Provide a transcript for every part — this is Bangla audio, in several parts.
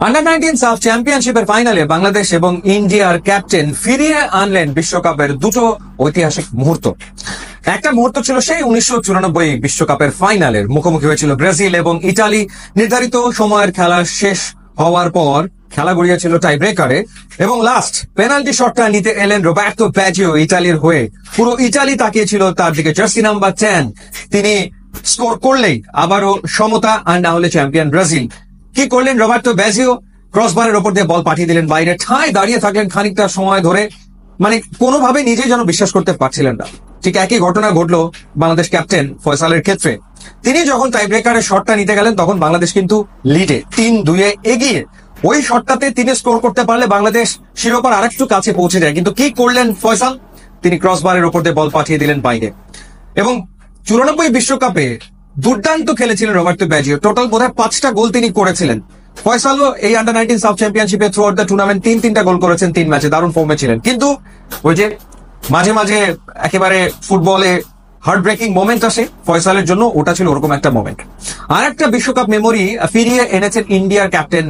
আন্ডার-19 সাফ চ্যাম্পিয়নশিপের ফাইনালে বাংলাদেশ এবং ইন্ডিয়ার ক্যাপ্টেন ফিরিয়ে আনলেন বিশ্বকাপের দুটো ঐতিহাসিক মুহূর্ত। একটা মুহূর্ত ছিল সেই 1994 বিশ্বকাপের ফাইনালের মুখোমুখি হয়েছিল ব্রাজিল এবং ইটালি। নির্ধারিত সময়ের খেলা শেষ হওয়ার পর খেলা গড়িয়েছিল টাই ব্রেকারে এবং লাস্ট পেনাল্টি শটটা নিতে এলেন রোবের্তো ব্যাজিও ইটালির হয়ে। পুরো ইটালি তাকিয়েছিল তার দিকে। জার্সি নাম্বার 10 তিনি স্কোর করলেই আবারও সমতা, আর না হলে চ্যাম্পিয়ন ব্রাজিল। কি করলেন রবার্তো ব্যাজিও? ক্রসবারের ওপর দিয়ে বল পাঠিয়ে দিলেন বাইরে। ঠায় দাঁড়িয়ে থাকলেন খানিকটা সময় ধরে, মানে কোনোভাবে নিজেই যেন বিশ্বাস করতে পারছিলেন না। ঠিক একই ঘটনা ঘটলো বাংলাদেশ ক্যাপ্টেন ফয়সালের ক্ষেত্রে। তিনি যখন টাই ব্রেকারের শটটা নিতে গেলেন তখন বাংলাদেশ কিন্তু লিডে 3-2 এগিয়ে। ওই শটটাতে তিনি স্কোর করতে পারলে বাংলাদেশ শিরোপার আরেকটু কাছে পৌঁছে যায়। কিন্তু কি করলেন ফয়সাল? তিনি ক্রসবারের ওপর দিয়ে বল পাঠিয়ে দিলেন বাইরে। এবং 94 বিশ্বকাপে দুর্দান্ত খেলেছিলেন রবার্তো ব্যাজিও। টোটাল বোধহয় 5টা গোল তিনি করেছিলেন। ফয়সালও এই আন্ডার-19 সাফ চ্যাম্পিয়নশিপে থ্রু আউট দ্য টুর্নামেন্ট 3টা গোল করেছেন 3 ম্যাচে। দারুণ ফর্মে ছিলেন। কিন্তু ওই যে মাঝে মাঝে একেবারে ফুটবলে হার্ট ব্রেকিং মোমেন্ট আসে, ফয়সালের জন্য ওটা ছিল ওরকম একটা মোমেন্ট। আর একটা বিশ্বকাপ মেমোরি ফিরিয়ে এনেছেন ইন্ডিয়ার ক্যাপ্টেন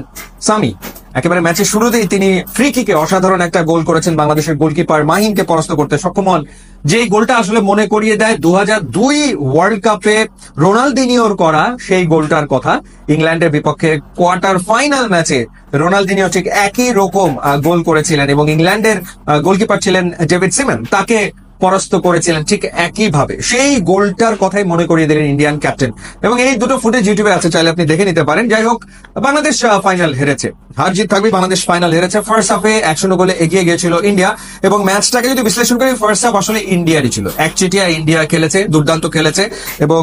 সামি। একেবারে ম্যাচের শুরুতেই তিনি ফ্রি কিকে অসাধারণ একটা গোল করেছেন, বাংলাদেশের গোলকিপার মাহিনকে পরাস্ত করতে সক্ষম হন। যে গোলটা আসলে মনে করিয়ে দেয় 2002 ওয়ার্ল্ড কাপে রোনালদিনিওর করা সেই গোলটার কথা। ইংল্যান্ডের বিপক্ষে কোয়ার্টার ফাইনাল ম্যাচে রোনালদিনিও ঠিক একই রকম গোল করেছিলেন এবং ইংল্যান্ডের গোলকিপার ছিলেন ডেভিড সিমন, তাকে পরাস্ত করেছিলেন ঠিক একই ভাবে। সেই গোলটার কথাই মনে করিয়ে দিলেন ইন্ডিয়ান ক্যাপ্টেন। এবং এই দুটো ফুটেজ ইউটিউবে আছে, চাইলে আপনি দেখে নিতে পারেন। যাই হোক, বাংলাদেশ ফাইনাল হেরেছে, হার জিত থাকবে, বাংলাদেশ ফাইনাল হেরেছে। ফার্স্ট হাফে 1-0 গোলে এগিয়ে গিয়েছিল ইন্ডিয়া এবং ম্যাচটাকে যদি বিশ্লেষণ করি, ফার্স্ট হাফ আসলে ইন্ডিয়ারই ছিল। একচেটিয়া ইন্ডিয়া খেলেছে, দুর্দান্ত খেলেছে এবং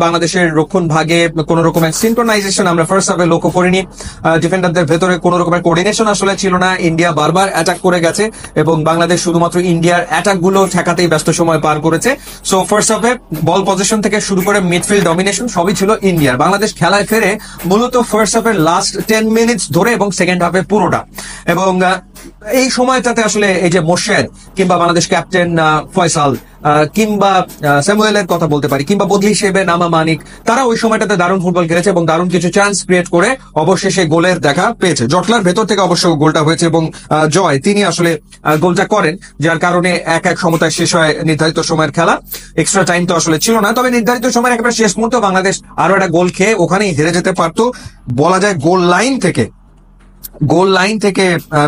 বাংলাদেশের রক্ষণ ভাগে কোন রকমের সিনক্রোনাইজেশন আমরা ফার্স্ট হাফে লক্ষ্য করিনি। ডিফেন্ডারদের ভেতরে কোন রকমের কোঅর্ডিনেশন আসলে ছিল না। ইন্ডিয়া বারবার অ্যাটাক করে গেছে এবং বাংলাদেশ শুধুমাত্র ইন্ডিয়ার অ্যাটাক গুলো ঠেকাতেই ব্যস্ত সময় পার করেছে। সো ফার্স্ট হাফে বল পজিশন থেকে শুরু করে মিডফিল্ড ডমিনেশন সবই ছিল ইন্ডিয়ার। বাংলাদেশ খেলায় ফেরে মূলত ফার্স্ট হাফের লাস্ট 10 মিনিটস ধরে এবং সেকেন্ড হাফে পুরোটা। এবং এই সময়টাতে আসলে এই যে মোর্শেদ কিংবা বাংলাদেশ ক্যাপ্টেন ফয়সাল কিংবা স্যামুয়েলের কথা বলতে পারি, কিংবা বদলি হিসেবে নামা মানিক, তারা ওই সময়টাতে দারুণ ফুটবল খেলেছে এবং দারুণ কিছু চান্স ক্রিয়েট করে অবশেষে গোলের দেখা পেয়েছে। জটলার ভেতর থেকে অবশ্য গোলটা হয়েছে এবং জয় তিনি আসলে গোলটা করেন, যার কারণে 1-1 সমতায় শেষ হয় নির্ধারিত সময়ের খেলা। এক্সট্রা টাইম তো আসলে ছিল না, তবে নির্ধারিত সময়ের একেবারে শেষ মুহূর্তে বাংলাদেশ আরো একটা গোল খেয়ে ওখানেই হেরে যেতে পারতো বলা যায়। গোল লাইন থেকে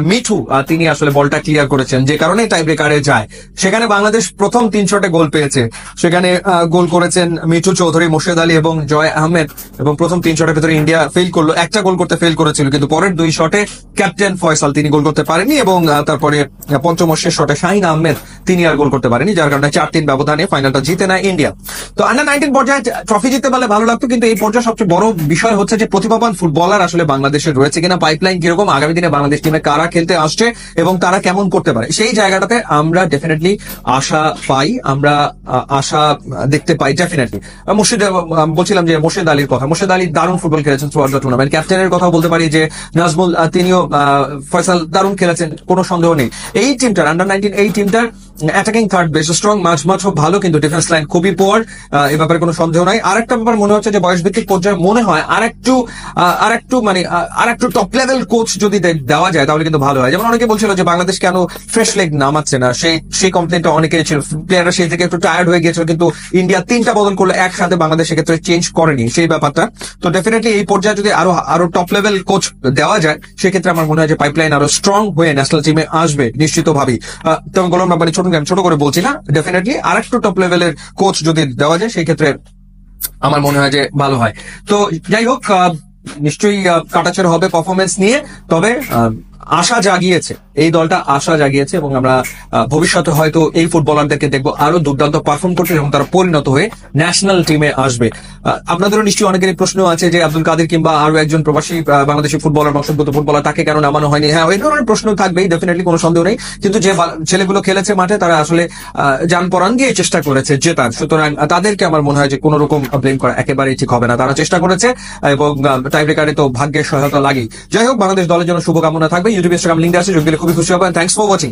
মিঠু তিনি আসলে বলটা ক্লিয়ার করেছেন, যে কারণে টাই ব্রেকারে যায়। সেখানে বাংলাদেশ প্রথম 3 শটে গোল পেয়েছে। সেখানে গোল করেছেন মিঠু চৌধুরী, মোর্শেদ আলী এবং জয় আহমেদ। এবং প্রথম 3 শটের ভিতরে ইন্ডিয়া ফেল করলো, একটা গোল করতে ফেল করেছিল, কিন্তু পরের 2 শটে ক্যাপ্টেন ফয়সাল তিনি গোল করতে পারেনি এবং তারপরে পঞ্চম ও শেষ শটে শাহিন আহমেদ তিনি আর গোল করতে পারেনি, যার কারণে 4-3 ব্যবধানে ফাইনালটা জিতে নেয় ইন্ডিয়া। তো আন্ডার-19 পর্যায়ে ট্রফি জিততে পারলে ভালো লাগতো, কিন্তু এই পর্যায়ে সবচেয়ে বড় বিষয় হচ্ছে যে প্রতিভাবান ফুটবলার আসলে বাংলাদেশের রয়েছে কিনা, পাইপলাইন কিরকম, আগামী দিনে বাংলাদেশ টিমে কারা খেলতে আসছে এবং তারা কেমন করতে পারে, সেই জায়গাটাতে আমরা ডেফিনেটলি আশা পাই, আমরা আশা দেখতে পাই ডেফিনেটলি। বলছিলাম যে মোর্শেদ আলীর কথা। মোর্শেদ আলী দারুণ ফুটবল খেলেছেন থ্রু আউট দ্য টুর্নামেন্ট। ক্যাপ্টেনের কথা বলতে পারি যে নাজমুল, তিনিও ফয়সাল দারুণ খেলেছেন, কোনো সন্দেহ নেই। এই টিমটার আন্ডার-19 এই টিমটার অ্যাটাকিং থার্ড বেশ স্ট্রং, মাঝ ভালো, কিন্তু ডিফেন্স লাইন খুবই পুয়ার, এ ব্যাপারে কোনো সন্দেহ নাই। আরেকটা ব্যাপার মনে হচ্ছে যে বয়স ভিত্তিক পর্যায়ে মনে হয় আরেকটু টপ লেভেল কোচ যদি দেওয়া যায় তাহলে কিন্তু ভালো হয়। যেমন অনেকে বলছিল যে বাংলাদেশ কেন ফ্রেশ লেগ নামাচ্ছে না, সেই কমপ্লেনটা অনেকেই ছিল। প্লেয়াররা সেই থেকে একটু টায়ার্ড হয়ে গিয়েছিল, কিন্তু ইন্ডিয়া 3টা বদল করলে একসাথে বাংলাদেশ সেক্ষেত্রে চেঞ্জ করেনি সেই ব্যাপারটা। তো ডেফিনেটলি এই পর্যায়ে যদি আরো টপ লেভেল কোচ দেওয়া যায়, সেক্ষেত্রে আমার মনে হয় যে পাইপলাইন আরো স্ট্রং হয়ে ন্যাশনাল টিমে আসবে নিশ্চিতভাবেই। তবে গোলাম ব্যাপারে ছোট করে বলছি না, ডেফিনেটলি আরেকটু টপ লেভেলের কোচ যদি দেওয়া যায় সেই ক্ষেত্রে আমার মনে হয় যে ভালো হয়। তো যাই হোক, নিশ্চয়ই কাটাছেড়া হবে পারফরমেন্স নিয়ে, তবে আশা জাগিয়েছে এই দলটা, আশা জাগিয়েছে এবং আমরা ভবিষ্যতে হয়তো এই ফুটবলারদেরকে দেখবো আরো দুর্দান্ত পারফর্ম করতে এবং তারা পরিণত হয়ে ন্যাশনাল টিমে আসবে। আপনাদেরও নিশ্চয়ই অনেকেরই প্রশ্ন আছে যে আব্দুল কাদের কিংবা আরো একজন প্রবাসী বাংলাদেশি ফুটবলার, বংশোদ্ভূত ফুটবলার, তাকে কেন নামানো হয়নি। হ্যাঁ, এই ধরনের প্রশ্ন থাকবেই, ডেফিনেটলি কোনো সন্দেহ নেই। কিন্তু যে ছেলেগুলো খেলেছে মাঠে, তারা আসলে জান পরাণ দিয়ে চেষ্টা করেছে জেতার, সুতরাং তাদেরকে আমার মনে হয় যে কোনো রকম ব্লেম করা একেবারেই ঠিক হবে না। তারা চেষ্টা করেছে এবং টাই ব্রেকারে তো ভাগ্যের সহায়তা লাগেই। যাই হোক, বাংলাদেশ দলের জন্য শুভকামনা থাকবে। ইউটিউব ইনস্টাগ্রাম লিঙ্ক আছে, যোগ দিলে খুবই খুশি হবেন। Thanks for watching.